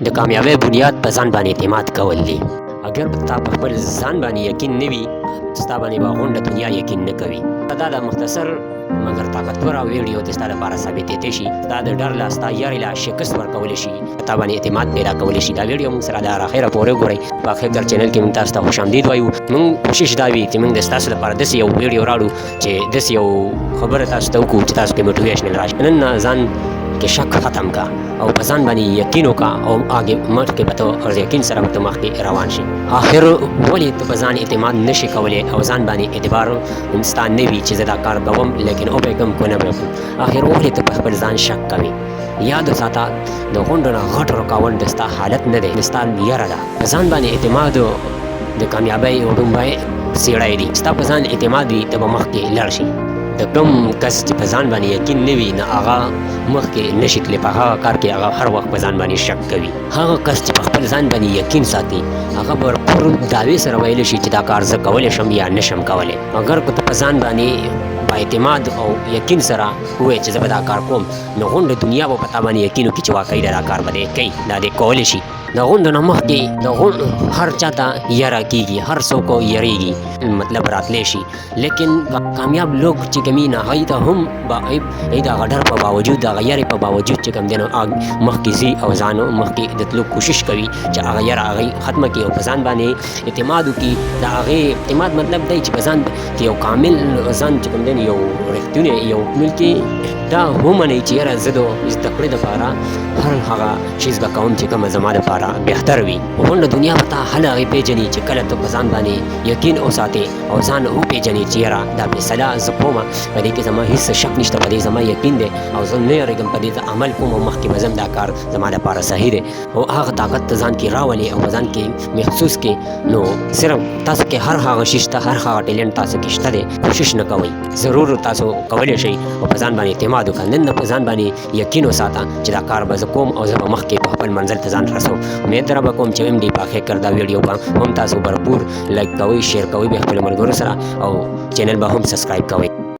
د کامیابی بنیاد په ځان باندې اعتماد کول دي. اگر تا په خپل ځان باندې یقین نه وي، ستا باندې به غونډه دنیا یقین نه کوي. دا د مختصر مګر طاقتوره ویډیو د ستا لپاره ثابتېدی شي، ستا د ډر له ستا یارې له شکست ورکولی شي، تا باندې اعتماد پیدا کولی شي. دا ویډیو موږ سره د اخره پورې ګورئ. په اخر چینل کې موږ تاسو ته خوش آمدید وایو. موږ کوشش دا وي چې موږ د ستاسو لپاره داسې یو ویډیو راوړو چې داسې یو خبره تاسو ته وکړو چې تاسو کې موټیویشنل راشي. نن ځان کې شک ختم کا او په ځان باندې یقین وکړه او آګې مخکې به ته یقین سره به ته مخکې روان شي. آخر ولې ته په ځان اعتماد نشي کولی او ځان باندې اعتبار ستا نه وي چې زه دا کار کوم لیکن او به کوم کو نه به کوم. آخر ولې ته په خپل ځان شک کوې؟ یاد وساته د غونډو نه غټ رکاوټ د ستا حالت نه دی، د ستا یره ده. په ځان باندې اعتماد د کامیابۍ وړومبی سیړی دی. ستا په ځان اعتماد وي ته به مخکې لاړ شي. د کوم کس چې په ځان باندې یقین نه وي نه هغه مخکې نشي تللی، په هغه کار کې هغه هر وخت په ځان باندې شک کوي. هغه کس چې په خپل ځان باندې یقین ساتي هغه به پر دعوې سره ویلی شي چې دا کار زه کولی شم یا نشم کولی. اگر که ته په ځان باندې په اعتماد او یقین سره ووایې چې زه به دا کار کوم، نو غونډه دنیا به په تا باندې یقین وکړي چې واقعي دا کار به دی کوي، دا دی کولی شي. د غونډو نه مخکې د غونډو هر چا ته یره کېږي، هر څوک یریږي، مطلب راتلی شي. لیکن کامیاب لوگ چې کوي نه هغوی ته هم هغوی د هغه ډر په باوجود د هغه یرې په باوجود چې کوم دی نو مخکې ځي او ځان مخکې د تلو کوشش کوي چې هغه یره هغوی ختمه کړي او په ځان باندې اعتماد وکړي. د هغې اعتماد مطلب دی چې په ځان کې یو کامل ځان چې کوم دی یو رښتونی یو ملکې دا ومنئ چې یاره زه د زده کړې دپاره هر هغه چیز به کوم چې کومه زما دپاره بهتر وي. غونډه دنیا به تا هله هغې پېژني چې کله ته په ځان باندې یقین وساتې او ځان وپېژنې چې یاره دا فیصله زه کوم، په دې کې زما هېڅ شک نشته، په دې زما یقین دی او زه نه یېرېږم، په دې زه عمل کوم او مخکې به ځم، دا کار زما دپاره صحیح دی. او هغه طاقت ته ځان کې راولې او په ځان کې محسوس کې، نو صرف تاسو کې هر هغه شي شته، هر هغه ټیلنټ تاسو کې شته دی. کوشش نه کوئ، ضرور تاسو کولی شئ او په ځان باندې اعتماد وکړه. نن په ځان باندې یقین وساته چې دا کار به زه کوم او زه به مخکې په خپل منزل ته ځان رسوم. امید در به کوم چې ام ډي په آخر دا ویډیو به هم تاسو برپور لایک کوئ، شیر کوئ به خپلو ملګرو سره او چینل به هم سبسکرایب کوئ.